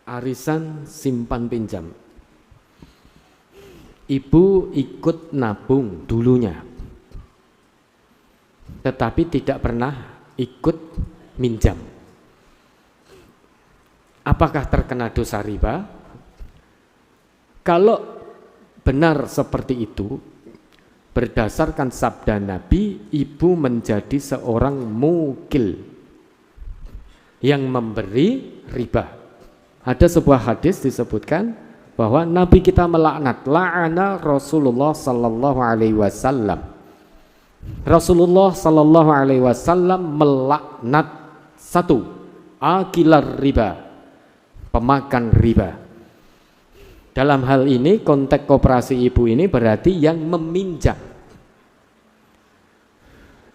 arisan simpan pinjam. Ibu ikut nabung dulunya, tetapi tidak pernah ikut minjam. Apakah terkena dosa riba? Kalau benar seperti itu, berdasarkan sabda Nabi, ibu menjadi seorang mukil yang memberi riba. Ada sebuah hadis disebutkan bahwa Nabi kita melaknat, la'ana Rasulullah sallallahu alaihi wasallam. Rasulullah sallallahu alaihi wasallam melaknat satu, akilar riba, pemakan riba. Dalam hal ini konteks koperasi ibu ini berarti yang meminjam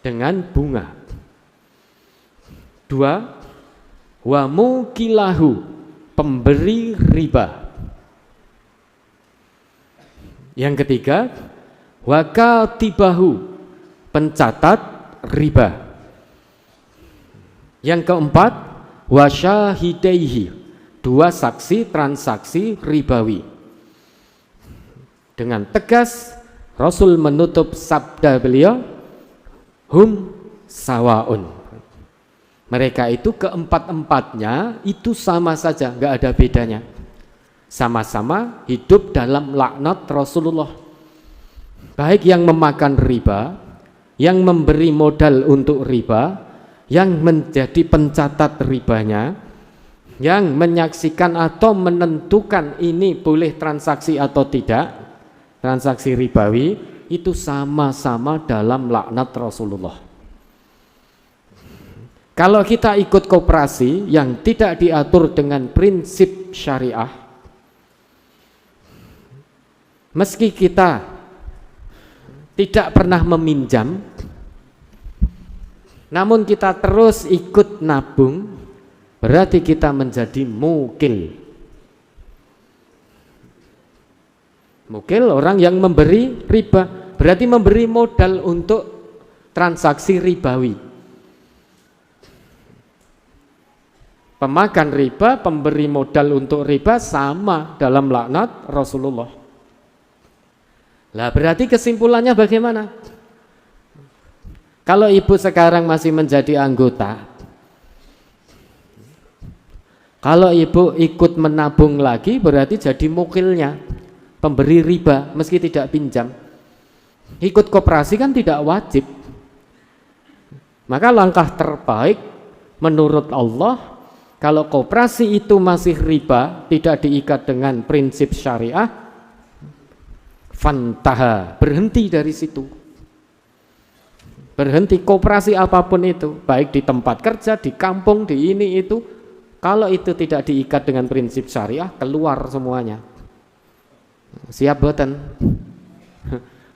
dengan bunga. Dua, wa mukilahu, pemberi riba. Yang ketiga, wa katibahu, pencatat riba. Yang keempat, wa syahidaihi, dua saksi transaksi ribawi. Dengan tegas Rasul menutup sabda beliau, hum sawaun, mereka itu keempat-empatnya itu sama saja, nggak ada bedanya, sama-sama hidup dalam laknat Rasulullah. Baik yang memakan riba, yang memberi modal untuk riba, yang menjadi pencatat ribanya, yang menyaksikan atau menentukan ini boleh transaksi atau tidak, transaksi ribawi, itu sama-sama dalam laknat Rasulullah. Kalau kita ikut koperasi yang tidak diatur dengan prinsip syariah, meski kita tidak pernah meminjam, namun kita terus ikut nabung, berarti kita menjadi mukil. Mukil orang yang memberi riba, berarti memberi modal untuk transaksi ribawi. Pemakan riba, pemberi modal untuk riba sama dalam laknat Rasulullah. Lah berarti kesimpulannya bagaimana? Kalau ibu sekarang masih menjadi anggota, kalau ibu ikut menabung lagi berarti jadi mukilnya, pemberi riba meski tidak pinjam. Ikut koperasi kan tidak wajib. Maka langkah terbaik menurut Allah, kalau koperasi itu masih riba, tidak diikat dengan prinsip syariah, fantaha, berhenti dari situ. Berhenti koperasi apapun itu, baik di tempat kerja, di kampung, di ini itu, kalau itu tidak diikat dengan prinsip syariah, keluar semuanya. Siap boten?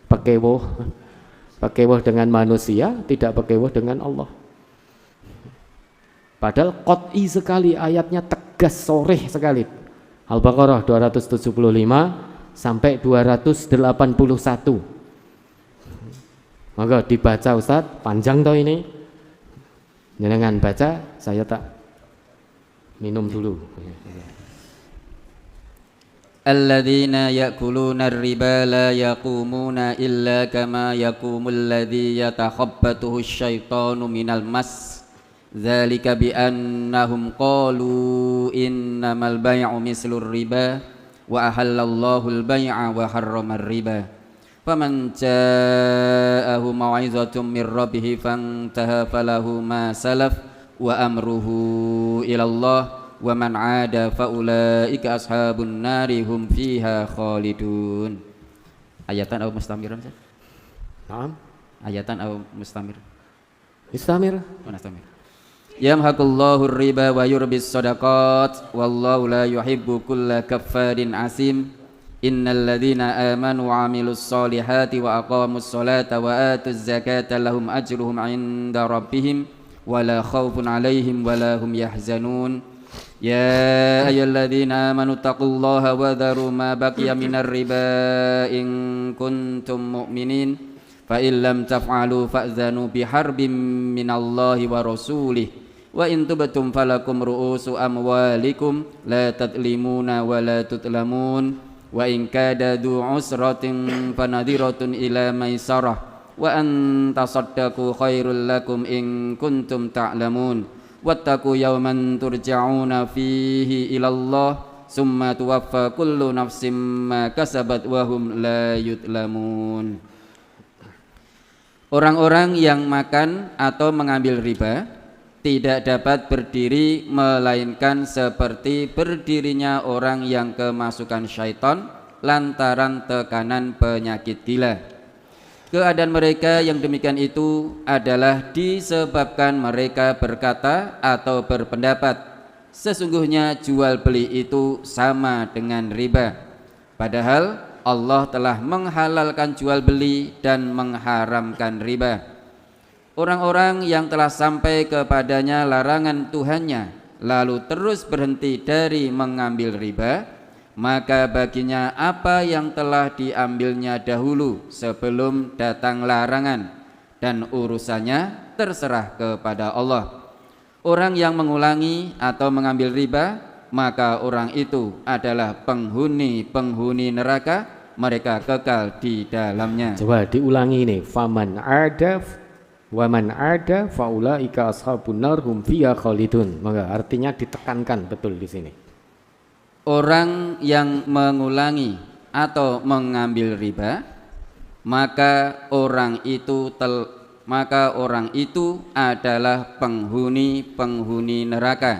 Pakewuh dengan manusia, tidak pakewuh dengan Allah. Padahal qat'i sekali ayatnya, tegas, soreh sekali. Al-Baqarah 275 sampai 281. Maka dibaca Ustaz, panjang toh ini. Jangan baca, saya tak minum dulu. Alladzina ya'kuluna ar-riba la yaqumuna illa kama yaqumul ladzi yatakhabbathu asy-syaitanu minal mas. Dzalika bi annahum qalu innamal bay'u mislur riba wa ahallallahu al-bay'a wa harrama ar-riba. Faman ja'ahu mau'izatun mir rabbih fantaha falahu ma salaf wa amruhu ila Allah wa man 'ada fa ulaika ashabun nari hum fiha khalidun. Ayatan atau mustamiran? Naam. Ayatan atau mustamir? Mustamir. Mustamir. Yamhaqullahu ar-riba wa yurbis shadaqat wallahu la yuhibbu kulla kaffarin asim. Innal ladzina amanu wa 'amilus solihati wa aqamus sholata wa atuz zakata lahum ajruhum 'inda rabbihim wa la khaufun 'alaihim wa la hum yahzanun. Ya ayyuhalladzina amanu taqullaha wa dharu ma baqiya minar riba in kuntum mu'minin fa in lam taf'alu fa'zanu biharbin minallahi wa rasulih wa in tubtum falakum ru'usu amwalikum la tadlimuna wa la tutlamun wa in kada du usratin fanadhiratun ila maisarah wa an tasaddaqu khairul lakum in kuntum ta'lamun wattaqu yawman turja'una fihi ila Allah summa tuwaffa kullu nafsin ma kasabat wa hum la yutlamun. Orang-orang yang makan atau mengambil riba tidak dapat berdiri melainkan seperti berdirinya orang yang kemasukan syaitan lantaran tekanan penyakit gila. Keadaan mereka yang demikian itu adalah disebabkan mereka berkata atau berpendapat sesungguhnya jual beli itu sama dengan riba, padahal Allah telah menghalalkan jual beli dan mengharamkan riba. Orang-orang yang telah sampai kepadanya larangan Tuhannya lalu terus berhenti dari mengambil riba, maka baginya apa yang telah diambilnya dahulu sebelum datang larangan, dan urusannya terserah kepada Allah. Orang yang mengulangi atau mengambil riba, maka orang itu adalah penghuni neraka, mereka kekal di dalamnya. Coba diulangi ini, faman ada wa man ada faulaika ashabun nar hum fiha khalidun. Maka artinya ditekankan betul di sini. Orang yang mengulangi atau mengambil riba, maka orang itu adalah penghuni neraka,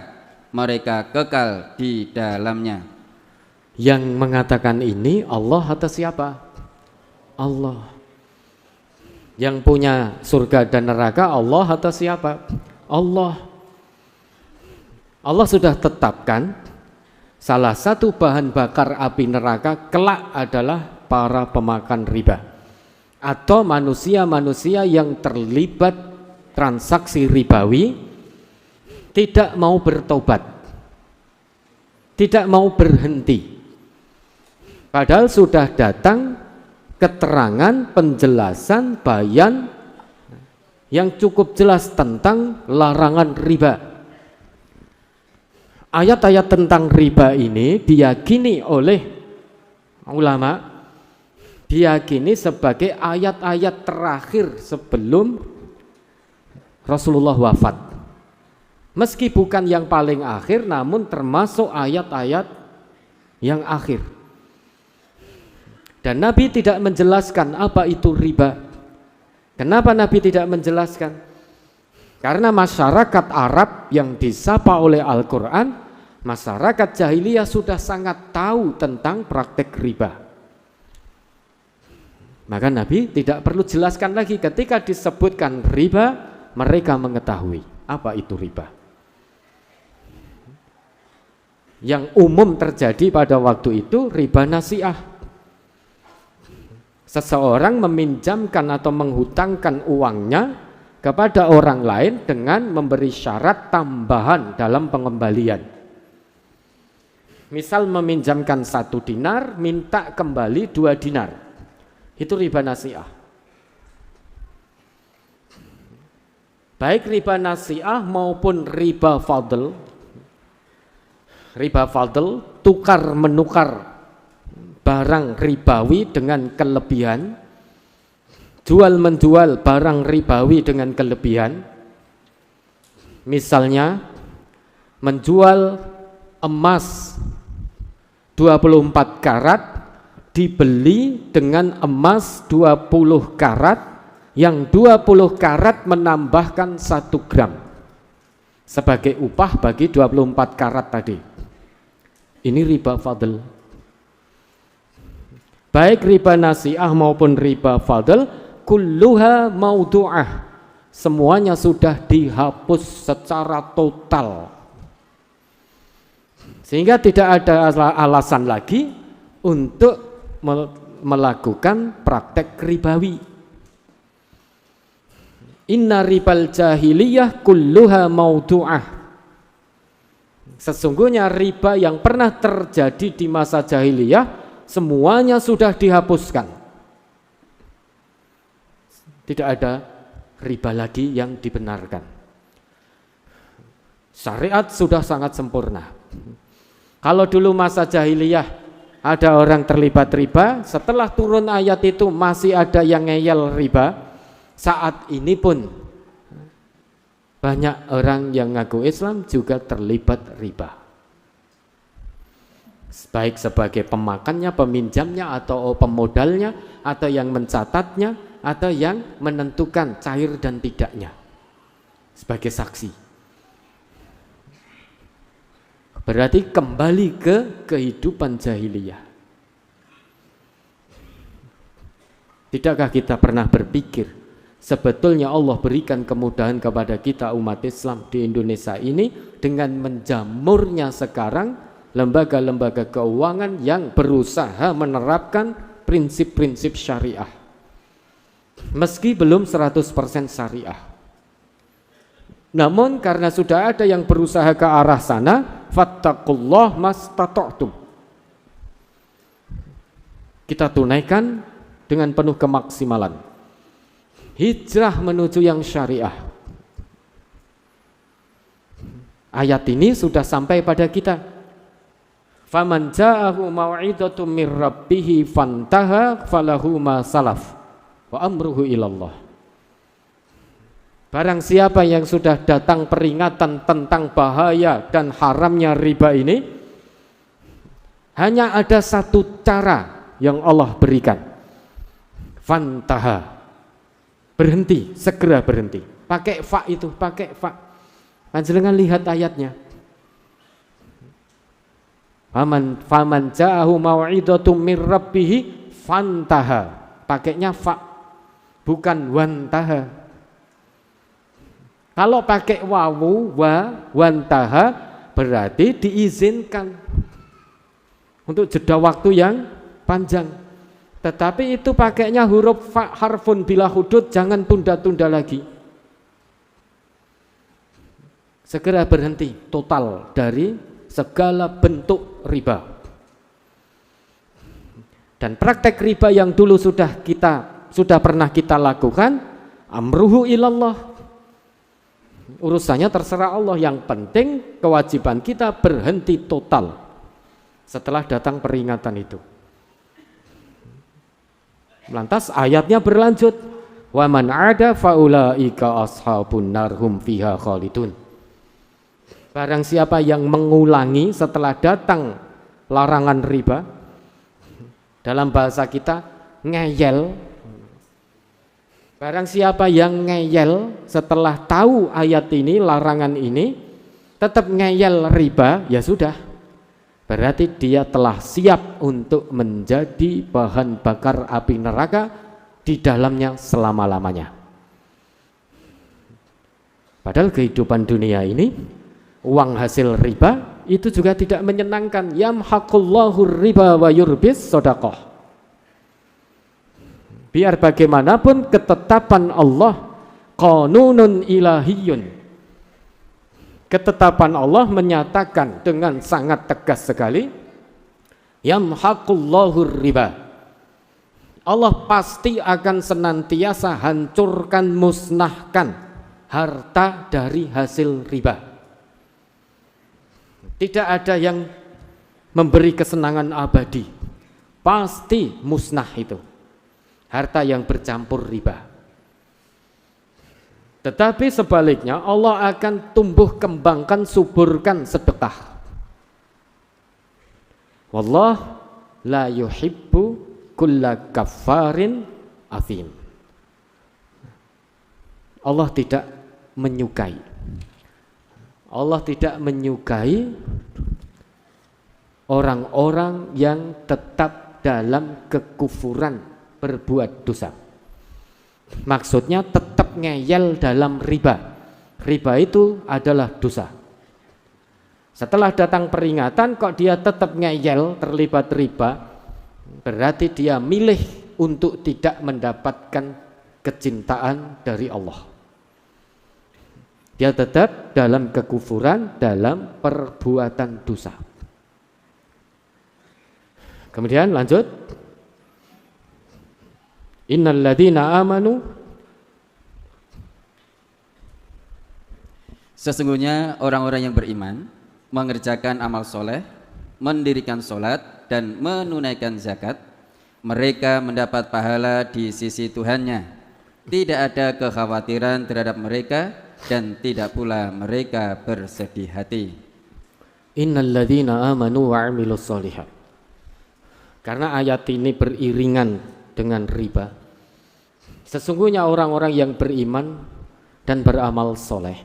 mereka kekal di dalamnya. Yang mengatakan ini Allah atau siapa? Allah. Yang punya surga dan neraka Allah atau siapa? Allah. Allah sudah tetapkan salah satu bahan bakar api neraka kelak adalah para pemakan riba atau manusia-manusia yang terlibat transaksi ribawi, tidak mau bertobat, tidak mau berhenti. Padahal sudah datang keterangan, penjelasan, bayan yang cukup jelas tentang larangan riba. Ayat-ayat tentang riba ini diyakini oleh ulama, diyakini sebagai ayat-ayat terakhir sebelum Rasulullah wafat. Meski bukan yang paling akhir, namun termasuk ayat-ayat yang akhir. Dan Nabi tidak menjelaskan apa itu riba. Kenapa Nabi tidak menjelaskan? Karena masyarakat Arab yang disapa oleh Al-Quran, masyarakat jahiliyah sudah sangat tahu tentang praktek riba. Maka Nabi tidak perlu jelaskan lagi, ketika disebutkan riba, mereka mengetahui apa itu riba. Yang umum terjadi pada waktu itu riba nasiah. Seseorang meminjamkan atau menghutangkan uangnya kepada orang lain dengan memberi syarat tambahan dalam pengembalian. Misal meminjamkan 1 dinar, minta kembali 2 dinar. Itu riba nasiah. Baik riba nasiah maupun riba fadl. Riba fadl, tukar menukar barang ribawi dengan kelebihan, jual menjual barang ribawi dengan kelebihan. Misalnya menjual emas 24 karat dibeli dengan emas 20 karat, yang 20 karat menambahkan 1 gram sebagai upah bagi 24 karat tadi. Ini riba fadl. Baik riba nasiah maupun riba fadl, kulluha maudu'ah, semuanya sudah dihapus secara total, sehingga tidak ada alasan lagi untuk melakukan praktek ribawi. Inna ribal jahiliyah kulluha maudu'ah, sesungguhnya riba yang pernah terjadi di masa jahiliyah semuanya sudah dihapuskan. Tidak ada riba lagi yang dibenarkan. Syariat sudah sangat sempurna. Kalau dulu masa jahiliyah ada orang terlibat riba, setelah turun ayat itu masih ada yang ngeyel riba, saat ini pun banyak orang yang ngaku Islam juga terlibat riba, baik sebagai pemakannya, peminjamnya, atau pemodalnya, atau yang mencatatnya, atau yang menentukan cair dan tidaknya sebagai saksi. Berarti kembali ke kehidupan jahiliyah. Tidakkah kita pernah berpikir sebetulnya Allah berikan kemudahan kepada kita umat Islam di Indonesia ini dengan menjamurnya sekarang lembaga-lembaga keuangan yang berusaha menerapkan prinsip-prinsip syariah meski belum 100% syariah. Namun karena sudah ada yang berusaha ke arah sana, fattaqullah mastata'tum, kita tunaikan dengan penuh kemaksimalan hijrah menuju yang syariah. Ayat ini sudah sampai pada kita. Faman ja'ahu mau'izatum mir rabbih fantaha falahu ma salaf wa amruhu ilallah. Barang siapa yang sudah datang peringatan tentang bahaya dan haramnya riba ini, hanya ada satu cara yang Allah berikan. Fantaha, berhenti, segera berhenti. Pakai fa itu, pakai fa. Panjenengan lihat ayatnya. Faman ja'ahu mau'izatum mir rabbih fantaha. Pakainya fa, bukan wantaha. Kalau pakai wawu, wantaha, berarti diizinkan untuk jeda waktu yang panjang. Tetapi itu pakainya huruf fa, harfun bila hudud, jangan tunda-tunda lagi. Segera berhenti total dari segala bentuk riba. Dan praktek riba yang dulu sudah pernah kita lakukan, amruhu ilallah. Urusannya terserah Allah, yang penting kewajiban kita berhenti total setelah datang peringatan itu. Lantas ayatnya berlanjut, wa man 'ada faulaika ashabun nar hum fiha khalidun. Barang siapa yang mengulangi setelah datang larangan riba, dalam bahasa kita ngeyel. Barang siapa yang ngeyel setelah tahu ayat ini, larangan ini, tetap ngeyel riba, ya sudah, berarti dia telah siap untuk menjadi bahan bakar api neraka di dalamnya selama-lamanya. Padahal kehidupan dunia ini, uang hasil riba itu juga tidak menyenangkan. Yamhaqullahu riba wa yurbis shadaqah. Biar bagaimanapun ketetapan Allah qanunun ilahiyun. Ketetapan Allah menyatakan dengan sangat tegas sekali, yamhaqullahu riba. Allah pasti akan senantiasa hancurkan, musnahkan harta dari hasil riba. Tidak ada yang memberi kesenangan abadi. Pasti musnah itu harta yang bercampur riba. Tetapi sebaliknya Allah akan tumbuh kembangkan, suburkan sedekah. Wallah la yuhibbu kulla kaffarin athim. Allah tidak menyukai orang-orang yang tetap dalam kekufuran, berbuat dosa. Maksudnya tetap ngeyel dalam riba. Riba itu adalah dosa. Setelah datang peringatan kok dia tetap ngeyel, terlibat riba, berarti dia milih untuk tidak mendapatkan kecintaan dari Allah. Dia tetap dalam kekufuran, dalam perbuatan dosa. Kemudian lanjut, innal ladzina amanu Sesungguhnya orang-orang yang beriman mengerjakan amal soleh, mendirikan sholat dan menunaikan zakat, mereka mendapat pahala di sisi Tuhannya. Tidak ada kekhawatiran terhadap mereka dan tidak pula mereka bersedih hati. Innal ladzina amanu wa 'amilus sholihat. Karena ayat ini beriringan dengan riba. Sesungguhnya orang-orang yang beriman dan beramal soleh,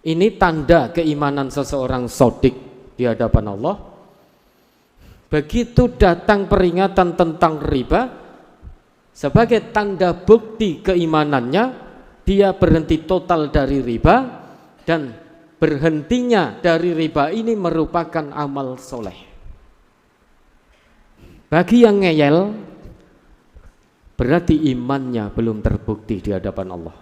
ini tanda keimanan seseorang shodiq di hadapan Allah. Begitu datang peringatan tentang riba, sebagai tanda bukti keimanannya, dia berhenti total dari riba, dan berhentinya dari riba ini merupakan amal soleh. Bagi yang ngeyel, berarti imannya belum terbukti di hadapan Allah,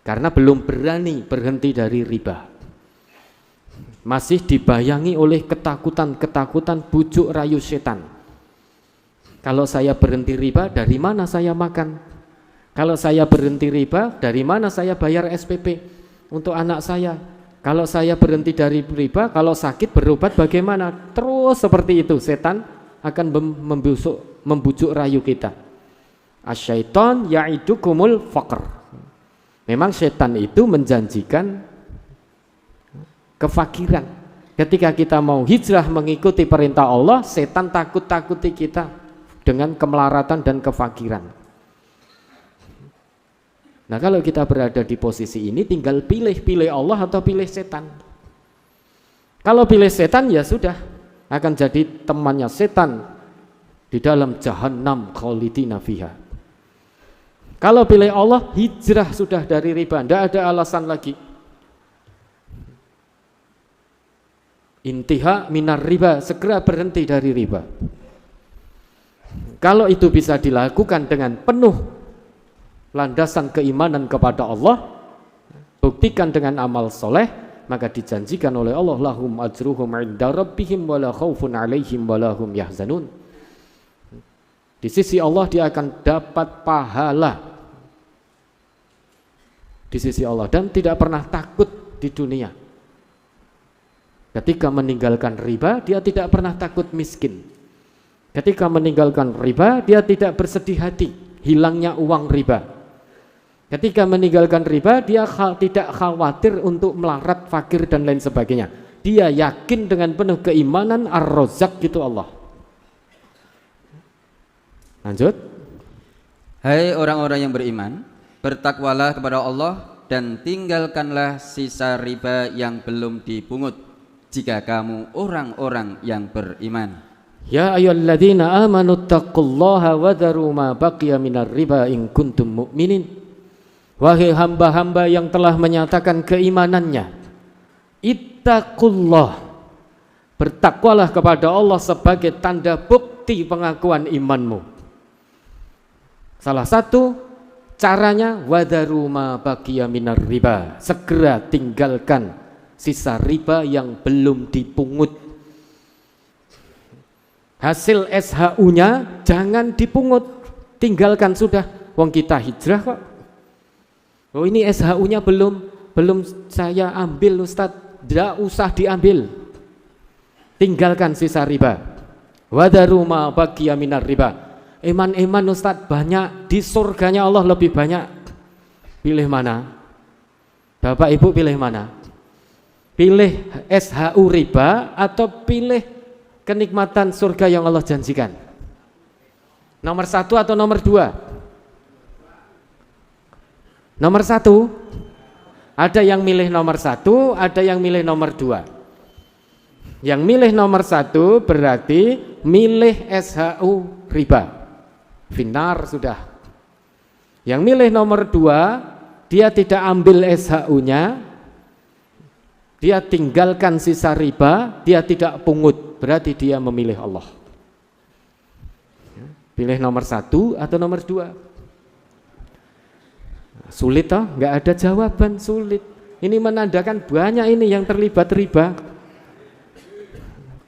karena belum berani berhenti dari riba. Masih dibayangi oleh ketakutan-ketakutan bujuk rayu setan. Kalau saya berhenti riba, dari mana saya makan? Kalau saya berhenti riba, dari mana saya bayar SPP untuk anak saya? Kalau saya berhenti dari riba, kalau sakit berobat bagaimana? Terus seperti itu setan akan membujuk rayu kita. Asyaiton ya'idukumul faqr. Memang setan itu menjanjikan kefakiran. Ketika kita mau hijrah mengikuti perintah Allah, setan takut-takuti kita dengan kemelaratan dan kefakiran. Nah, kalau kita berada di posisi ini, tinggal pilih Allah atau pilih setan. Kalau pilih setan, ya sudah, akan jadi temannya setan di dalam jahannam khalidina fiha. Kalau pilih Allah, hijrah sudah dari riba, tidak ada alasan lagi. Intiha minar riba, segera berhenti dari riba. Kalau itu bisa dilakukan dengan penuh landasan keimanan kepada Allah, buktikan dengan amal soleh, maka dijanjikan oleh Allah, lahum ajruhum inda rabbihim wala khaufun alaihim wala hum yahzanun. Di sisi Allah dia akan dapat pahala di sisi Allah dan tidak pernah takut di dunia. Ketika meninggalkan riba, dia tidak pernah takut miskin. Ketika meninggalkan riba, dia tidak bersedih hati hilangnya uang riba. Ketika meninggalkan riba, dia tidak khawatir untuk melarat, fakir dan lain sebagainya. Dia yakin dengan penuh keimanan Ar-Razzaq itu Allah. Lanjut. Hai orang-orang yang beriman, bertakwalah kepada Allah dan tinggalkanlah sisa riba yang belum dipungut, jika kamu orang-orang yang beriman. Ya ayyuhalladzina amanu taqullaha wa dharu ma baqiya minar riba in kuntum mu'minin. Wahai hamba-hamba yang telah menyatakan keimanannya, ittaqullah, bertakwalah kepada Allah sebagai tanda bukti pengakuan imanmu. Salah satu caranya wadharu ma baqiya minar riba, segera tinggalkan sisa riba yang belum dipungut. Hasil SHU-nya jangan dipungut, tinggalkan sudah. Wong kita hijrah kok. Oh, ini SHU-nya belum saya ambil Ustadz. Tidak usah diambil. Tinggalkan sisa riba. Wadharu ma baqiya minar riba. Eman-eman Ustadz, banyak di surganya Allah lebih banyak. Pilih mana? Bapak Ibu pilih mana? Pilih SHU riba atau pilih kenikmatan surga yang Allah janjikan? Nomor 1 atau nomor 2? Nomor 1. Ada yang milih nomor 1, ada yang milih nomor 2. Yang milih nomor 1 berarti milih SHU riba. Finar sudah. Yang milih nomor 2, dia tidak ambil SHU-nya, dia tinggalkan sisa riba, dia tidak pungut, berarti dia memilih Allah. Pilih nomor 1 atau nomor 2? Sulit toh? Nggak ada jawaban, sulit. Ini menandakan banyak ini yang terlibat riba.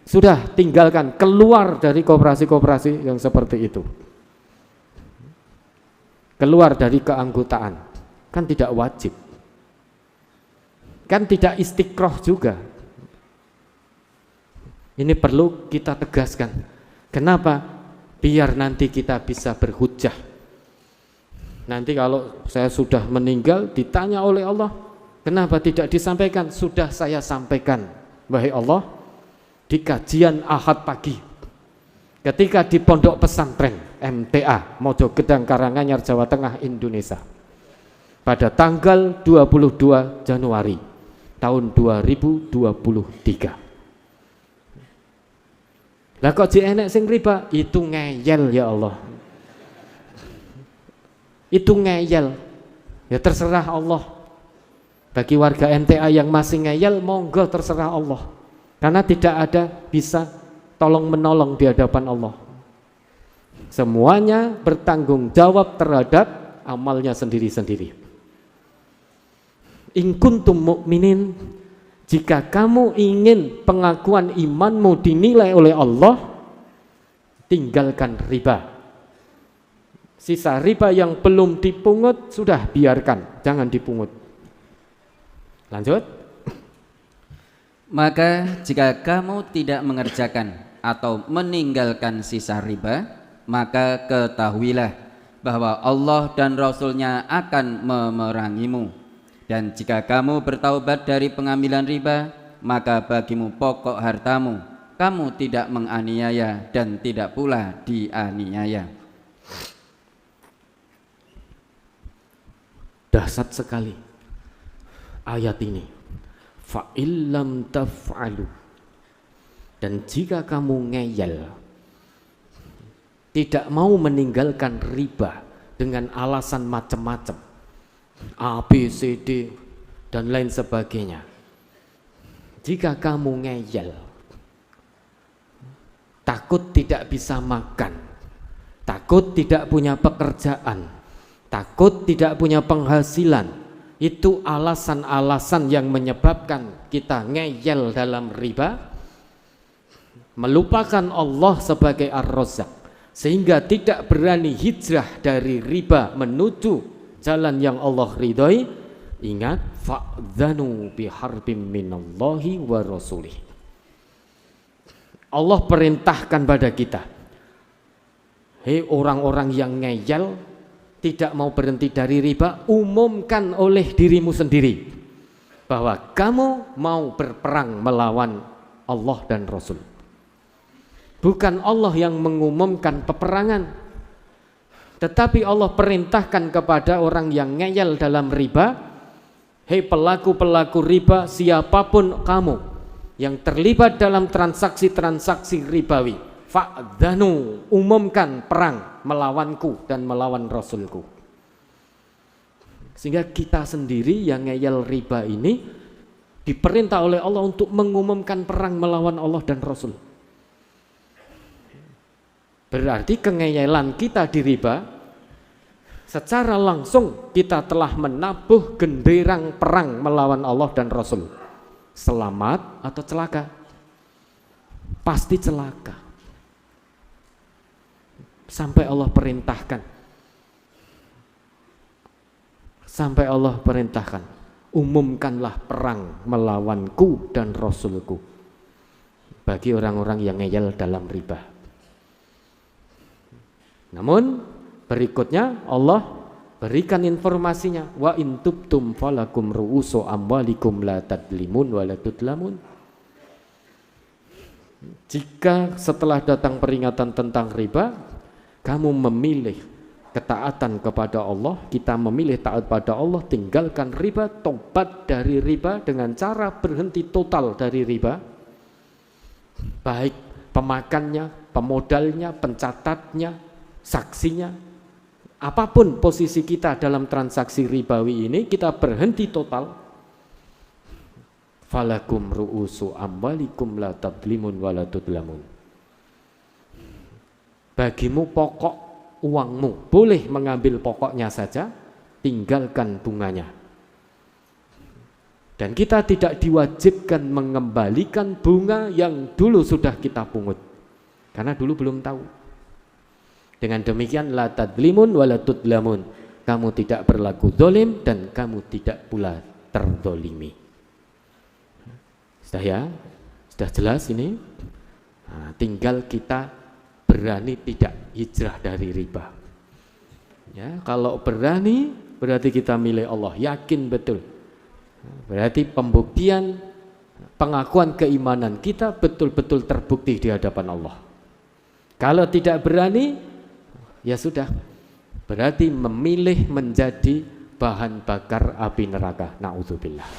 Sudah, tinggalkan, keluar dari koperasi-koperasi yang seperti itu. Keluar dari keanggotaan, kan tidak wajib. kan tidak istiqroh juga. Ini perlu kita tegaskan. Kenapa? Biar nanti kita bisa berhujjah. Nanti kalau saya sudah meninggal ditanya oleh Allah, kenapa tidak disampaikan? Sudah saya sampaikan, wahai Allah, di kajian Ahad pagi, ketika di Pondok Pesantren MTA Mojogedang Karanganyar Jawa Tengah Indonesia, pada tanggal 22 Januari tahun 2023. Lah kok jek enek sing riba? Itu ngeyel ya Allah. Itu ngeyel. Ya terserah Allah. Bagi warga MTA yang masih ngeyel, monggo terserah Allah. Karena tidak ada bisa tolong menolong di hadapan Allah. Semuanya bertanggung jawab terhadap amalnya sendiri-sendiri. In kuntum mu'minin, jika kamu ingin pengakuan imanmu dinilai oleh Allah, tinggalkan riba. Sisa riba yang belum dipungut sudah biarkan, jangan dipungut. Lanjut. Maka jika kamu tidak mengerjakan atau meninggalkan sisa riba, maka ketahuilah bahwa Allah dan Rasul-Nya akan memerangimu. Dan jika kamu bertaubat dari pengambilan riba, maka bagimu pokok hartamu, kamu tidak menganiaya dan tidak pula dianiaya. Dahsyat sekali ayat ini. Fa illam taf'alu, dan jika kamu ngeyel, tidak mau meninggalkan riba dengan alasan macam-macam, A, B, C, D dan lain sebagainya. Jika kamu ngeyel, takut tidak bisa makan, takut tidak punya pekerjaan, takut tidak punya penghasilan, itu alasan-alasan yang menyebabkan kita ngeyel dalam riba, melupakan Allah sebagai Ar-Razzaq, sehingga tidak berani hijrah dari riba menuju jalan yang Allah ridhoi. Ingat, fa'dzanu biharbim minallahi wa rasulih. Allah perintahkan pada kita, hei orang-orang yang ngeyel, tidak mau berhenti dari riba, umumkan oleh dirimu sendiri bahwa kamu mau berperang melawan Allah dan Rasul. Bukan Allah yang mengumumkan peperangan, tetapi Allah perintahkan kepada orang yang ngeyel dalam riba, hei pelaku-pelaku riba, siapapun kamu yang terlibat dalam transaksi-transaksi ribawi, fa'dzanu, umumkan perang melawanku dan melawan Rasulku. Sehingga kita sendiri yang ngeyel riba ini diperintah oleh Allah untuk mengumumkan perang melawan Allah dan Rasul. Berarti kengeyelan kita di riba, secara langsung kita telah menabuh genderang perang melawan Allah dan Rasul. Selamat atau celaka? Pasti celaka. Sampai Allah perintahkan, umumkanlah perang melawanku dan Rasulku bagi orang-orang yang ngeyel dalam riba. Namun berikutnya Allah berikan informasinya, wa in tubtum falakum ru'usu amwalikum la tadlimun wa la tudlamun. Jika setelah datang peringatan tentang riba, kamu memilih ketaatan kepada Allah, kita memilih taat pada Allah, tinggalkan riba, tobat dari riba dengan cara berhenti total dari riba, baik pemakannya, pemodalnya, pencatatnya, saksinya, apapun posisi kita dalam transaksi ribawi ini, kita berhenti total. Falakum ru'usu amwalikum la tadlimun wa la tudlamun. Bagimu pokok uangmu, boleh mengambil pokoknya saja, tinggalkan bunganya. Dan kita tidak diwajibkan mengembalikan bunga yang dulu sudah kita pungut, karena dulu belum tahu. Dengan demikian la tadlimun wa la tudlamun, kamu tidak berlaku zalim dan kamu tidak pula terdolimi. Sudah ya? Sudah jelas ini? Nah, tinggal kita berani tidak hijrah dari riba. Ya, kalau berani berarti kita milik Allah, yakin betul. Berarti pembuktian pengakuan keimanan kita betul-betul terbukti di hadapan Allah. Kalau tidak berani, ya sudah, berarti memilih menjadi bahan bakar api neraka. Na'udzubillah.